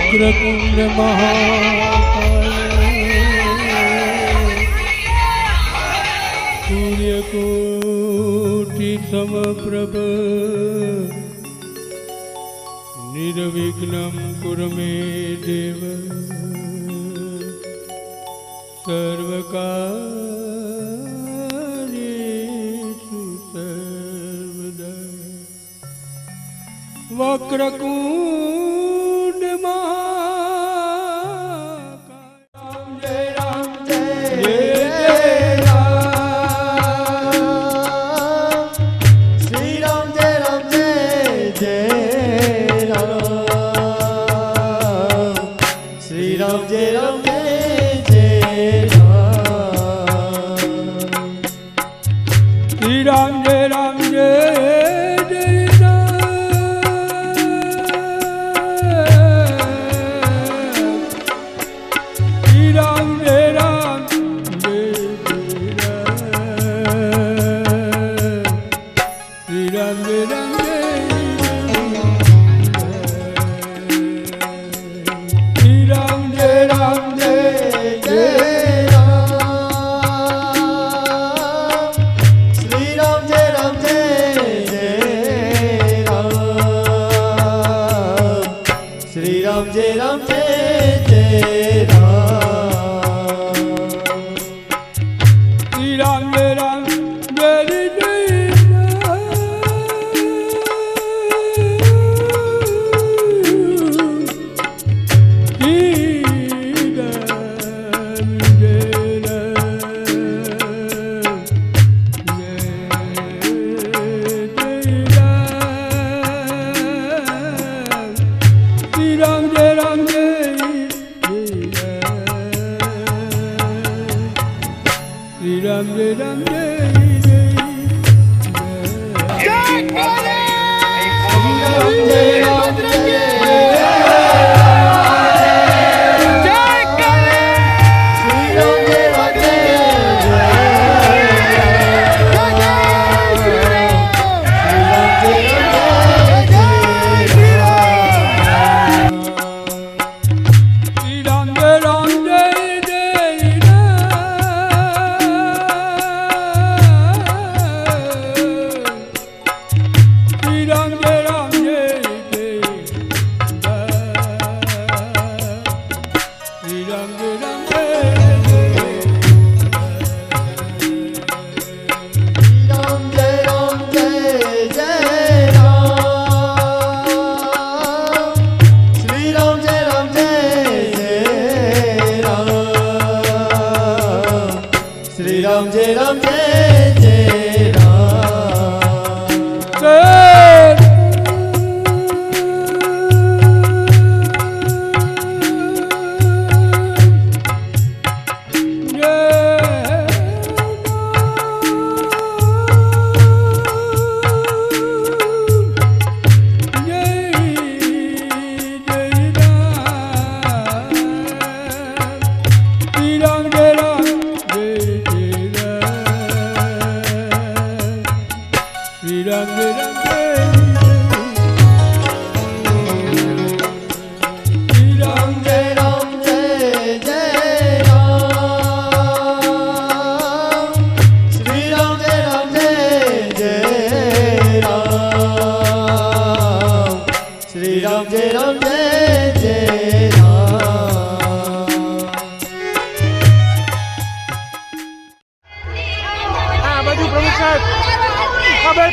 વક્રતુંડ સૂર્યકોટિ સમપ્રભ નિર્વિઘ્નં કુરુ મે દેવ સર્વકાર્યેષુ સર્વદા વક્રતુંડ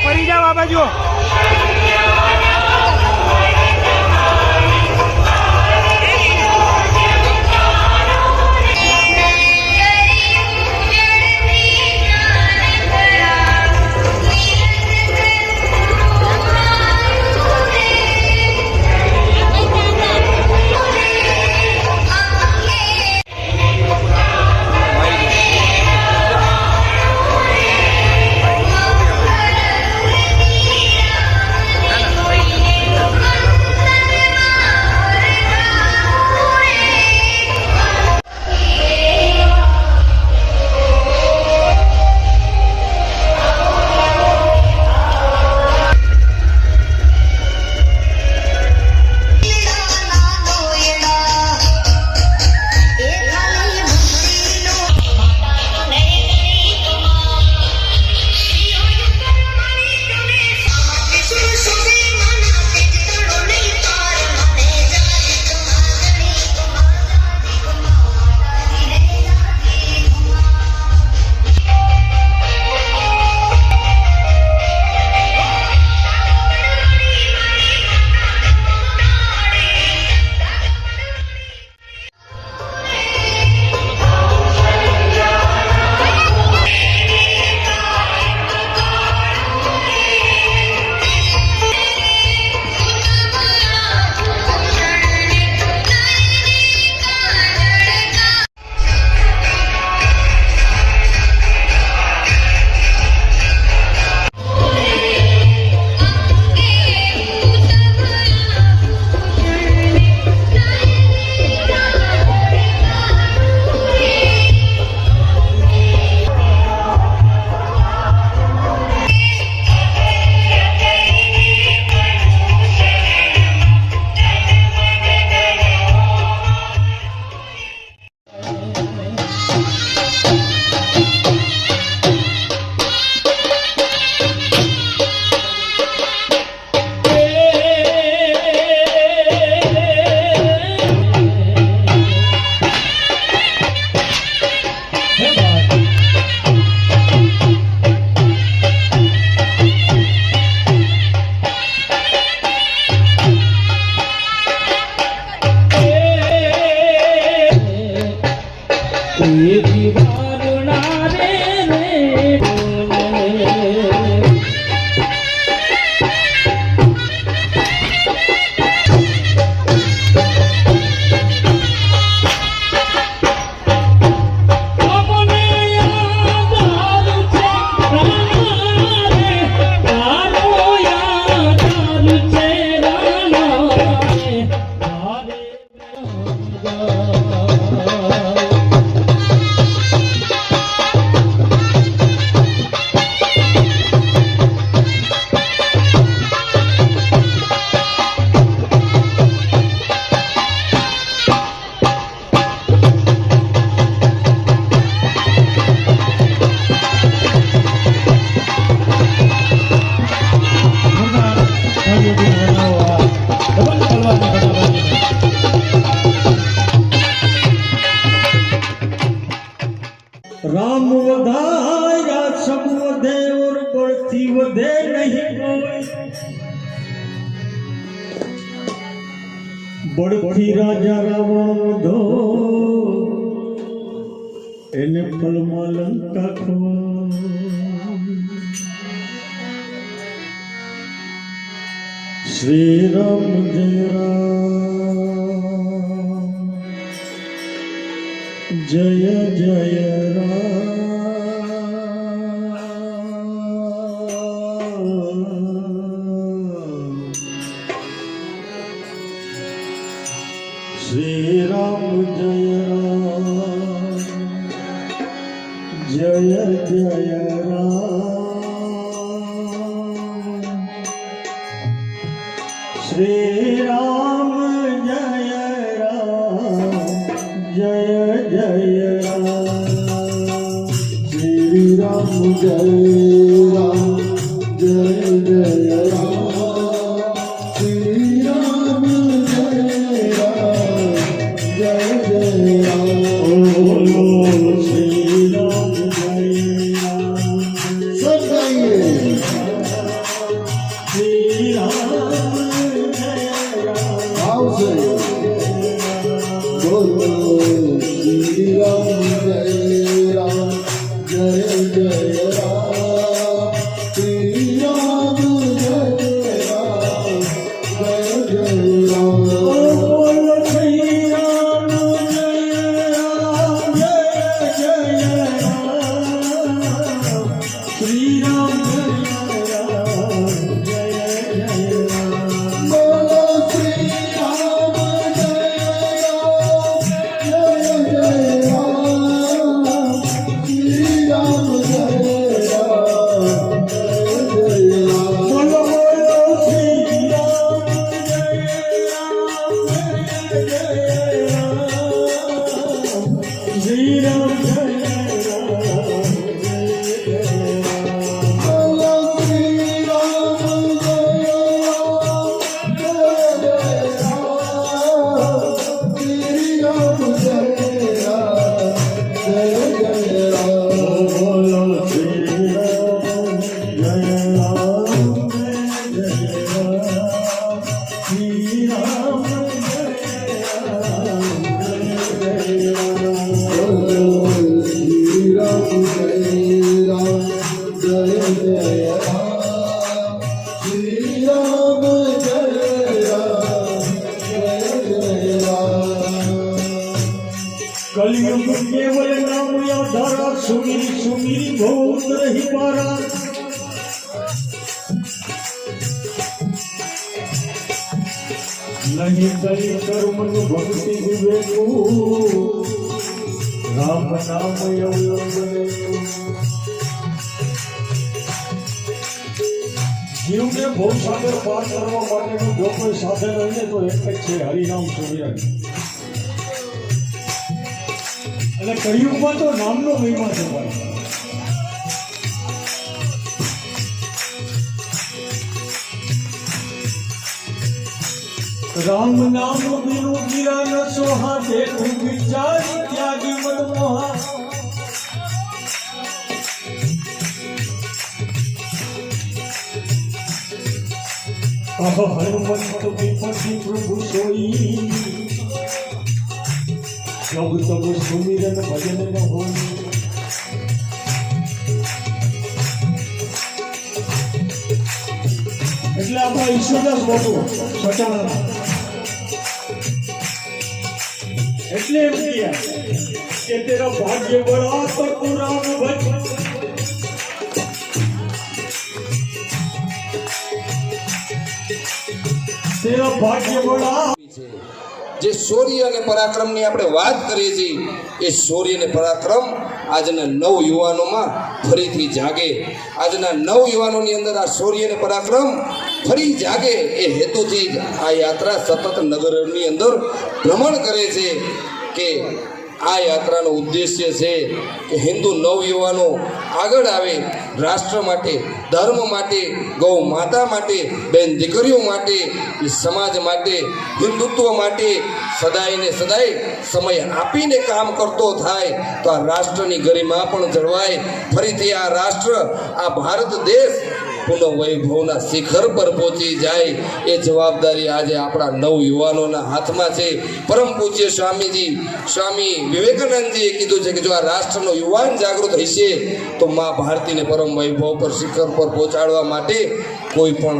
ફરી જાવ આ બાજુ. राम वधाया सब वधे और बढ़ती वधे नहीं कोई बढ़ती राजा रावण वधो એને ફલમાં લંકા શ્રી રામ જય રામ જય જય श्री राम जय राम जय जय राम श्री राम जय राम जय जय राम श्री राम जय राम जय जय राम श्री राम जय राम जय जय राम श्री राम जय राम सब गाइए श्री राम जय राम आओ से बोलो श्री राम जय राम जय जय राम श्री राम जय राम जय जय राम बोलो श्री राम जय राम जय जय राम श्री राम जय राम जय जय राम बोलो श्री राम जय राम जय जय राम श्री राम जय राम जय जय राम बोलो बोलो श्री राम जय राम जय जय राम श्री राम जय राम जय जय राम बोलो श्री राम जय राम जय जय राम श्री राम जय राम जय जय राम बोलो श्री राम जय राम जय जय राम श्री राम जय राम जय जय राम बोलो श्री राम जय राम जय जय राम श्री राम जय राम जय जय राम कलयुग केवल नाम आधारा सुमिरी सुमिरी भूत रही पारा नहीं कली कर्म भक्ति विवेकू राम नाम अवलंबने જીવને ભવસાગર પાર કરવા માટેનું જો કોઈ સાધન હોય ને તો એક જ છે હરિનામ સુમિરન અને કળિયુગમાં તો નામનો મહિમા છે ભાઈ રામ નામ બિनु गिरा न सोहा देखूं विचारी त्यागी मन मोहा कहो हनुमंत विपत्ति प्रभु सोई जब तब सुमिरन भजन न होई એટલે આપણા ઈશ્વરદાસ બાપુ સટાણા એટલે એમ કહ્યા કે તેરા ભાગ્ય બળા તો તું રામ ભજ તેરા ભાગ્ય બળા જે શૌર્ય અને પરાક્રમની આપણે વાત કરીએ છીએ એ શૌર્ય અને પરાક્રમ આજના નવ યુવાનોમાં ફરીથી જાગે. આજના નવ યુવાનોની અંદર આ શૌર્ય અને પરાક્રમ ફરી જાગે એ હેતુથી જ આ યાત્રા સતત નગરની અંદર ભ્રમણ કરે છે કે આ યાત્રાનો ઉદ્દેશ્ય છે કે હિન્દુ નવયુવાનો આગળ આવે, રાષ્ટ્ર માટે, ધર્મ માટે, ગૌ માતા માટે, બેન દીકરીઓ માટે, સમાજ માટે, હિન્દુત્વ માટે સદાય ને સદાય સમય આપીને કામ કરતો થાય તો આ રાષ્ટ્રની ગરિમા પણ જળવાય. ફરીથી આ રાષ્ટ્ર, આ ભારત દેશ પુનઃ વૈભવના શિખર પર પહોંચી જાય એ જવાબદારી આજે આપણા નવ યુવાનોના હાથમાં છે. પરમ પૂજ્ય સ્વામી વિવેકાનંદજીએ કીધું છે કે જો આ રાષ્ટ્રનો યુવાન જાગૃત હશે તો મા ભારતીને પરમ વૈભવ પર શિખર પર પહોંચાડવા માટે કોઈ પણ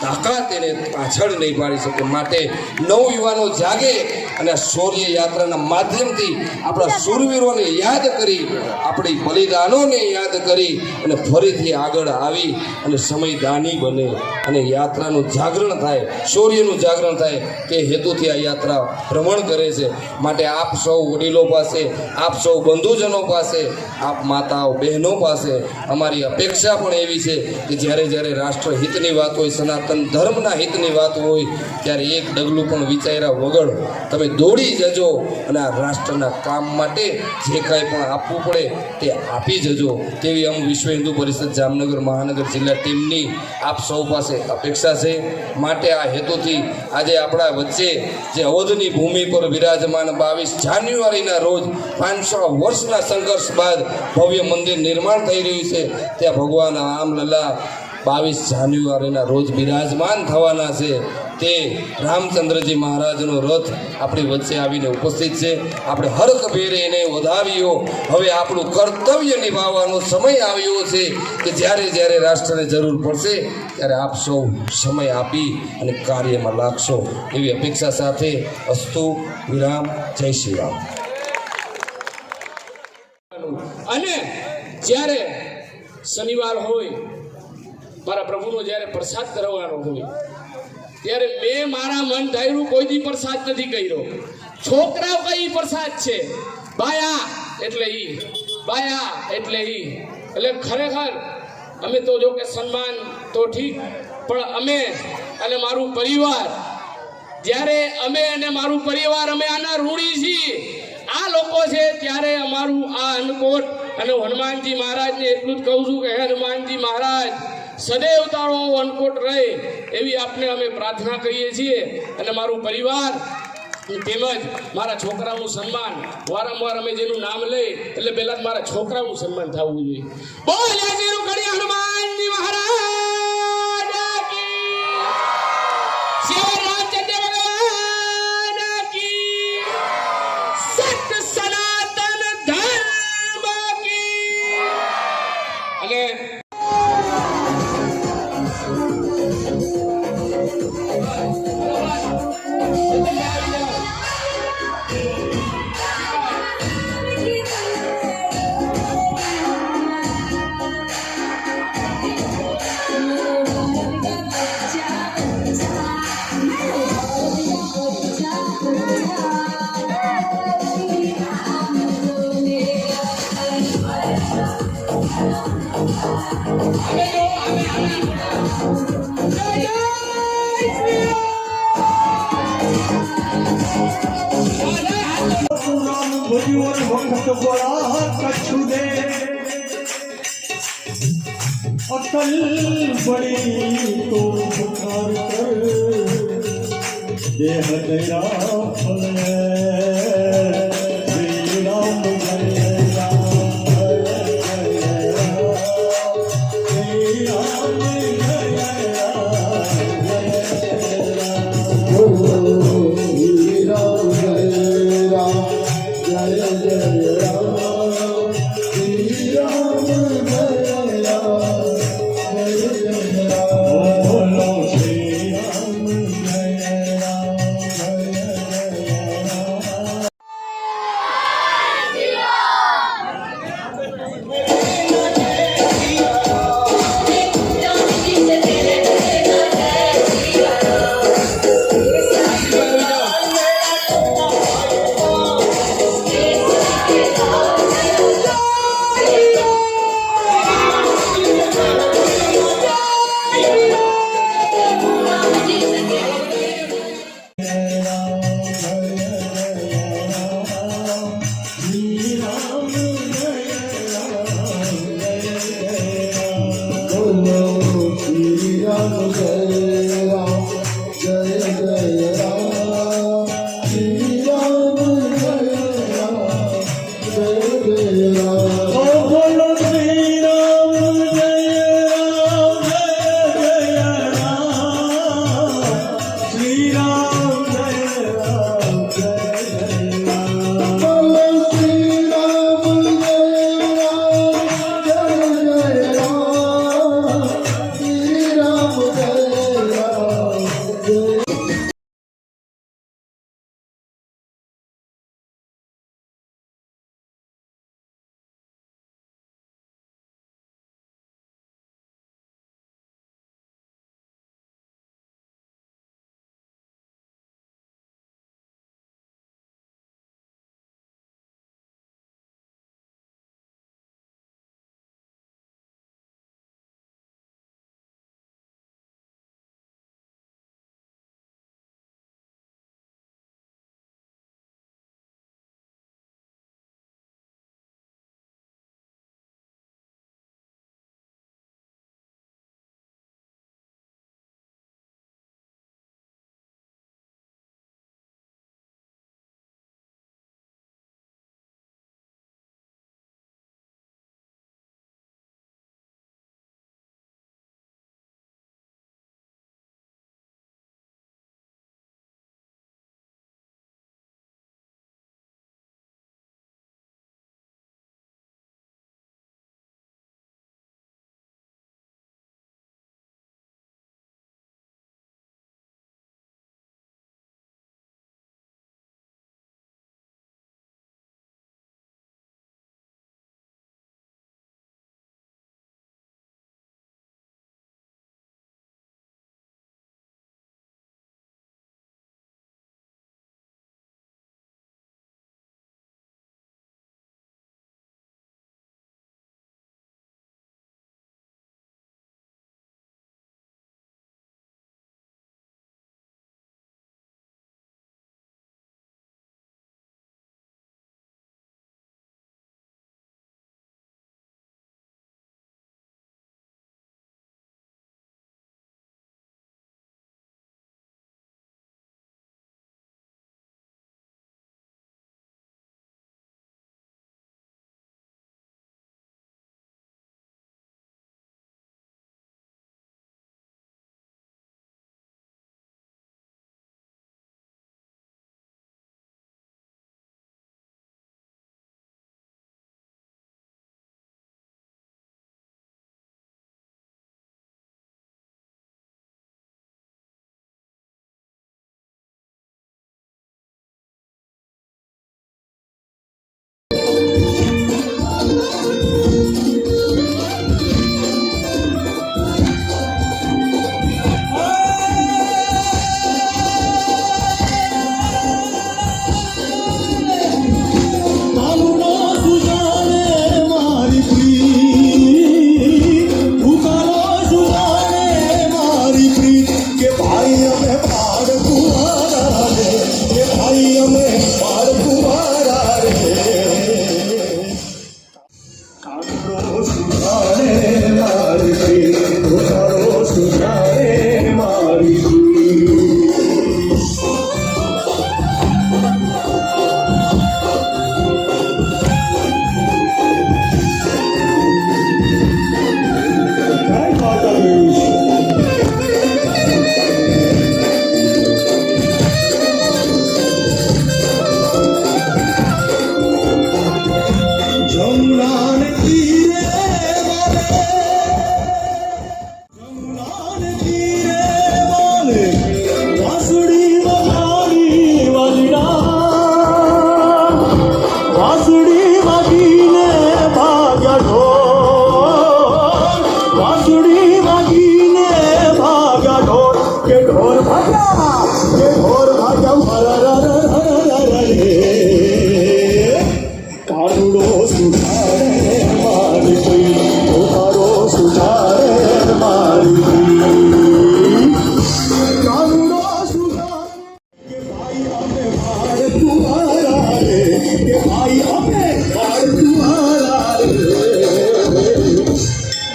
તાકાત એને પાછળ નહીં પાડી શકે. માટે નવ યુવાનો જાગે અને આ શૌર્ય યાત્રાના માધ્યમથી આપણા શૂરવીરોને યાદ કરી, આપણી બલિદાનોને યાદ કરી અને ફરીથી આગળ આવી અને સમયદાની બને અને યાત્રાનું જાગરણ થાય, શૌર્યનું જાગરણ થાય તે હેતુથી આ યાત્રા ભ્રમણ કરે છે. માટે આપ સૌ વડીલો પાસે, આપ સૌ બંધુજનો પાસે, આપ માતાઓ બહેનો પાસે અમારી અપેક્ષા પણ એવી છે કે જ્યારે જ્યારે રાષ્ટ્ર હિતની વાત હોય, સનાતન ધર્મના હિતની વાત હોય ત્યારે એક ડગલું પણ વિચાર્યા વગર તમે દોડી જજો અને આ રાષ્ટ્રના કામ માટે જે કાંઈ પણ આપવું પડે તે આપી જજો તેવી અમ વિશ્વ હિન્દુ પરિષદ જામનગર મહાનગર જિલ્લા ટીમની આપ સૌ પાસે અપેક્ષા છે. માટે આ હેતુથી આજે આપણા વચ્ચે જે અવધની ભૂમિ પર વિરાજમાન 22 જાન્યુઆરીના રોજ 500 વર્ષના સંઘર્ષ બાદ ભવ્ય મંદિર નિર્માણ થઈ રહ્યું છે ત્યાં ભગવાન રામલલા 22 જાન્યુઆરીના રોજ બિરાજમાન થવાના છે. તે રામચંદ્રજી મહારાજનો રથ આપણી વચ્ચે આવીને ઉપસ્થિત છે. આપણે હરખભેરે એને વધાવ્યો. હવે આપણું કર્તવ્ય નિભાવવાનો સમય આવ્યો છે કે જ્યારે જ્યારે રાષ્ટ્રને જરૂર પડશે ત્યારે આપ સૌ સમય આપી અને કાર્યમાં લાગશો એવી અપેક્ષા સાથે અસ્તુ વિરામ. જય શ્રી રામ. અને જ્યારે શનિવાર હોય, મારા પ્રભુનો જ્યારે પ્રસાદ કરવાનો હોય ત્યારે મેં મારા મન ધાર્યું કોઈ દી પ્રસાદ નથી કર્યો. છોકરાઓ કઈ પ્રસાદ છે, બાયા એટલે ઈ, બાયા એટલે ઈ. એટલે ખરેખર અમે તો જો કે સન્માન તો ઠીક, પણ અમે અને મારું પરિવાર, જ્યારે અમે અને મારું પરિવાર અમે આના ઋણી છીએ. આ લોકો છે ત્યારે અમારું આ અન્નકોટ અને હનુમાનજી મહારાજને એટલું જ કહું છું કે હે હનુમાનજી મહારાજ સદૈવ તારો અન્નકોટ રહે એવી આપને અમે પ્રાર્થના કરીએ છીએ. અને મારું પરિવાર તેમજ મારા છોકરાનું સન્માન વારંવાર અમે જેનું નામ લઈ એટલે પહેલા જ મારા છોકરાનું સન્માન થવું જોઈએ. બોલ્યા જેનું કરી હનુમાનજી મહારાજ કી, શ્રી રામચંદ્ર ભગવાન કી, સત્ય સનાતન ધર્મ કી. અને રામ ભજ્યો વખત બળા કચ્છુ દે અકલ બળી તો પુકાર કર દેહ દયા ફલે શ્રી રામ જય રામ શ્રી રામ જય બોલો શ્રી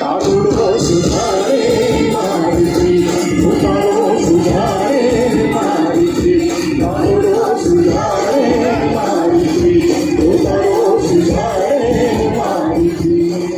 કાળુડો સુધારે મારી શ્રી ઉતારો સુધારે મારી શ્રી કાળુડો સુધારે મારી શ્રી ઉતારો સુધારે મારી શ્રી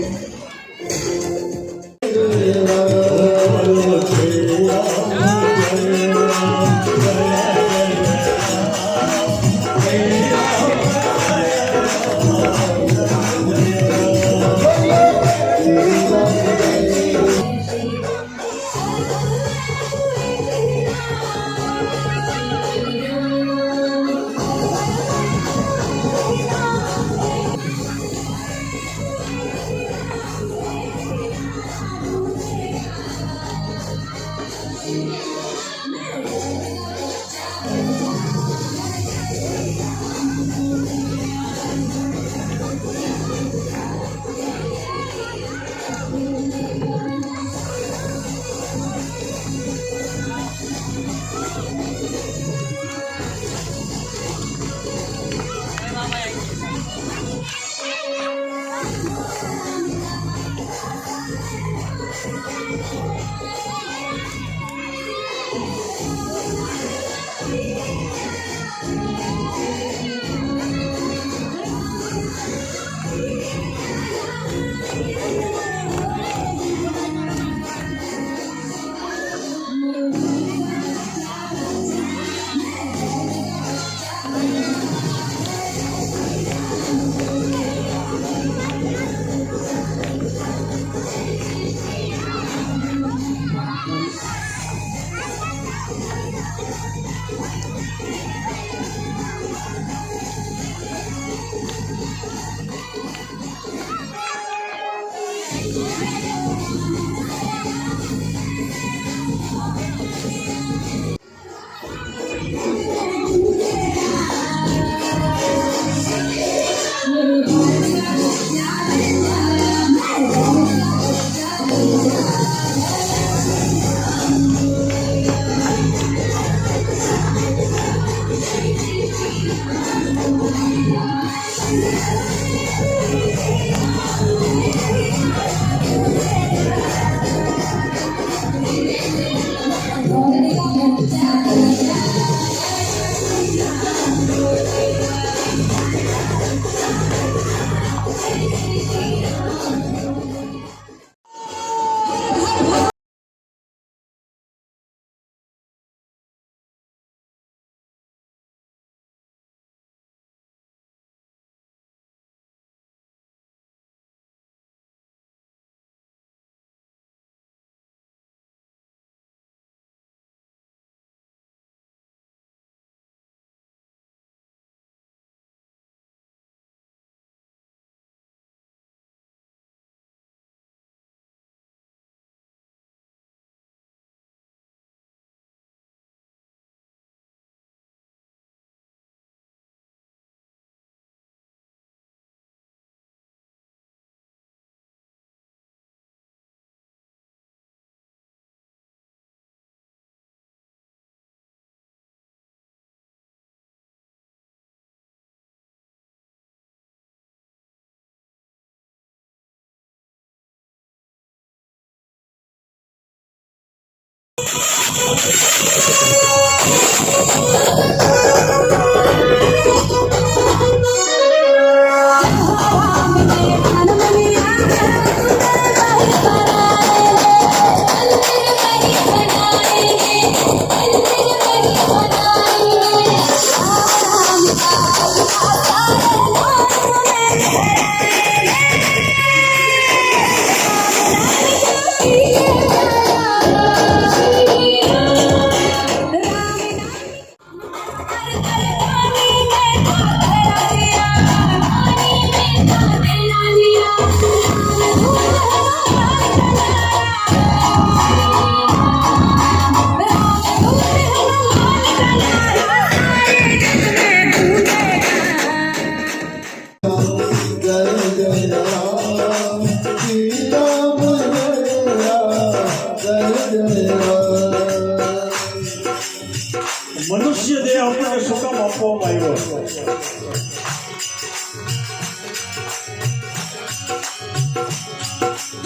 મનુષ્ય દેહ આપણને શું કામ આપવામાં આવ્યો?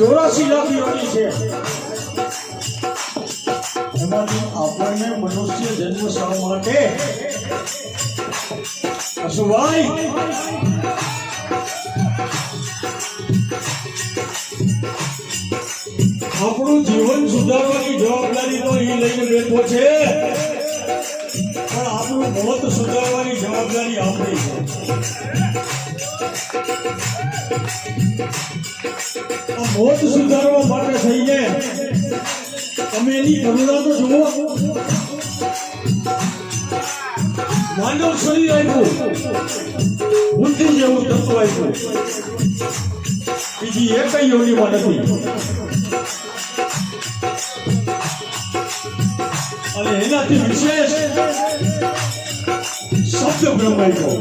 84 લાખ યોની છે. એમાંથી આપણને મનુષ્ય જન્મ શા માટે? અશુભાઈ, આપણું જીવન સુધારવાની જવાબદારી તો એ લઈને બેઠો છે, પણ આપણું મોત સુધારવાની જવાબદારી આપણી છે. આ મોત સુધારવા માટે થઈને તમે એની કરુણા તો જુઓ. માનવ શરીર આપ્યું, બુદ્ધિ જેવું તત્વ આપ્યું, બીજી એક યોનીમાં નથી. અને એનાથી વિશેષ શબ્દ બ્રહ્મ આપ્યો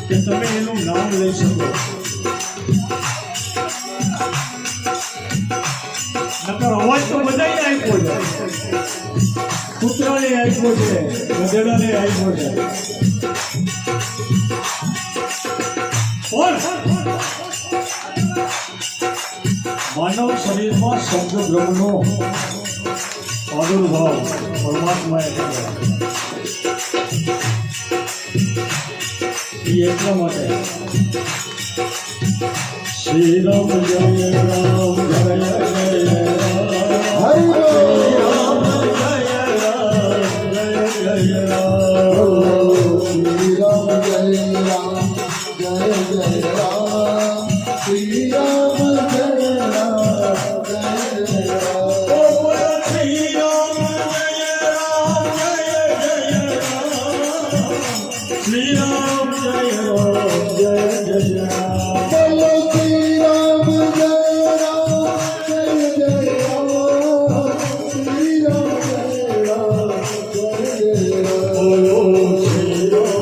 કે તમે એનું નામ લઈ શકો. નકર અવાજ તો બધાને આપ્યો છે, કૂતરાને આપ્યો છે, ગધેડાને આપ્યો છે, પણ માનવ શરીરમાં શબ્દ બ્રહ્મનો આવિર્ભાવ પરમાત્માએ કર્યો. એ એટલા માટે શ્રી રામ જય રામ જય જય રામ, શ્રી રામ જય રામ જય જય રામ. શ્રી રામ જય રામ જય જય રામ. ઓ બોલો શ્રી રામ જય રામ જય જય રામ, શ્રી રામ જય રામ જય જય રામ. બોલો શ્રી રામ જય રામ જય જય રામ. શ્રી રામ જય રામ જય જય રામ. બોલો શ્રી રામ જય રામ જય જય રામ, શ્રી રામ જય રામ જય જય રામ. બોલો શ્રી રામ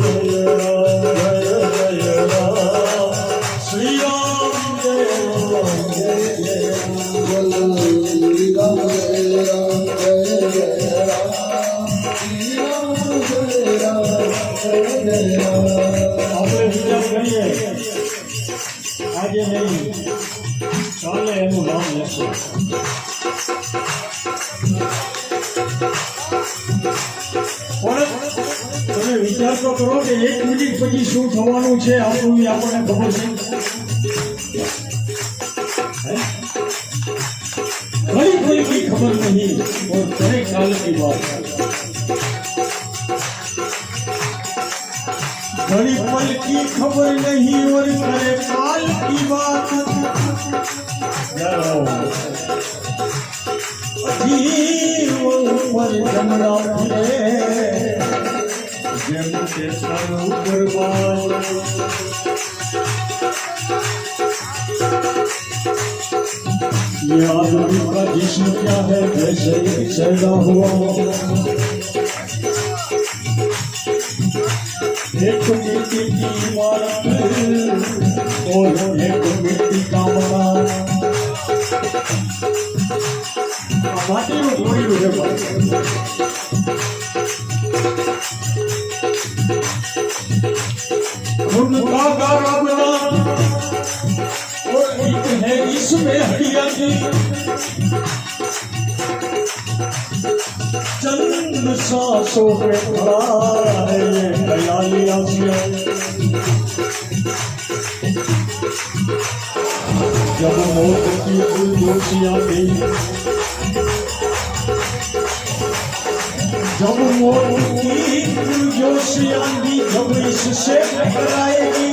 જય રામ જય જય રામ. શ્રી રામ જય રામ જય જય રામ. આપણે વિચાર કરીએ, આજે નહીં કાલે એનું નામ લેશો. પણ તમે વિચાર તો કરો કે 1 મિનિટ પછી શું થવાનું છે, આપણું આપણને ખબર છે. घड़ी घड़ी की खबर नहीं और करे काल की बात. घड़ी पल की खबर नहीं और करे काल की बात. अजीब ऊपर जमना फिरे जम के सर ऊपर बाल. ये आदमी का जिस्म क्या है, कैसे पैदा हुआ. एक मिट्टी की इमारत और एक मिट्टी का मकान. माटीનું જોડ્યું છે ભાઈ. उनका गारा बना और एक है इसमें हरियाली. चंद सांसों पे खड़ा है ये ख्याली आसिया. जब मौत की जोशियां गई, जब मौत की जोशियां दी, जब इससे टकराएगी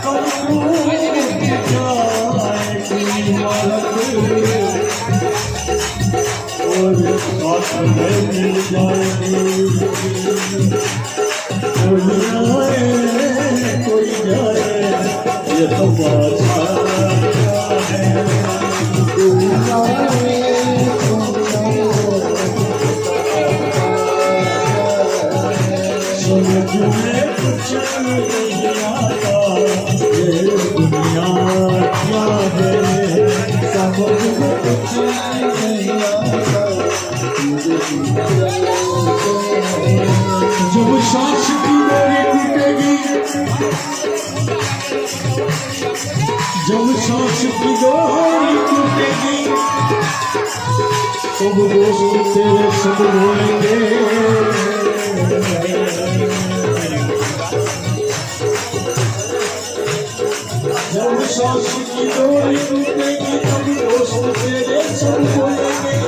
कब टूट जाएगी इमारत और साथ में मिल जाएगी. कोई जाए ये तो बादशाह है. समझ में कुछ नहीं आता ये दुनिया क्या है. समझ में कुछ नहीं आता. जब सांस की मेरी टूटे जब सांस की डोरी टूटेगी सब दोस्त तेरे सब बोलेंगे जब सांस की डोरी टूटेगी तब दोस्त तेरे सब बोलेंगे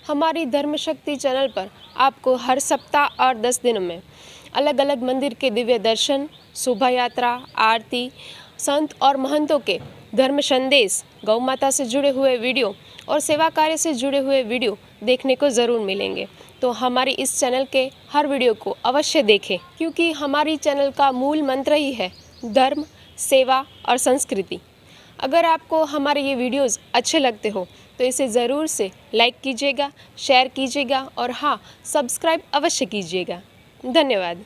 हमारी धर्म शक्ति चैनल पर आपको हर सप्ताह और 10 दिनों में अलग अलग मंदिर के दिव्य दर्शन, शोभा यात्रा, आरती, संत और महंतों के धर्म संदेश, गौ माता से जुड़े हुए वीडियो और सेवा कार्य से जुड़े हुए वीडियो देखने को ज़रूर मिलेंगे। तो हमारी इस चैनल के हर वीडियो को अवश्य देखें, क्योंकि हमारी चैनल का मूल मंत्र ही है धर्म, सेवा और संस्कृति। अगर आपको हमारे ये वीडियोस अच्छे लगते हो तो इसे ज़रूर से लाइक कीजिएगा, शेयर कीजिएगा और हाँ, सब्सक्राइब अवश्य कीजिएगा। धन्यवाद।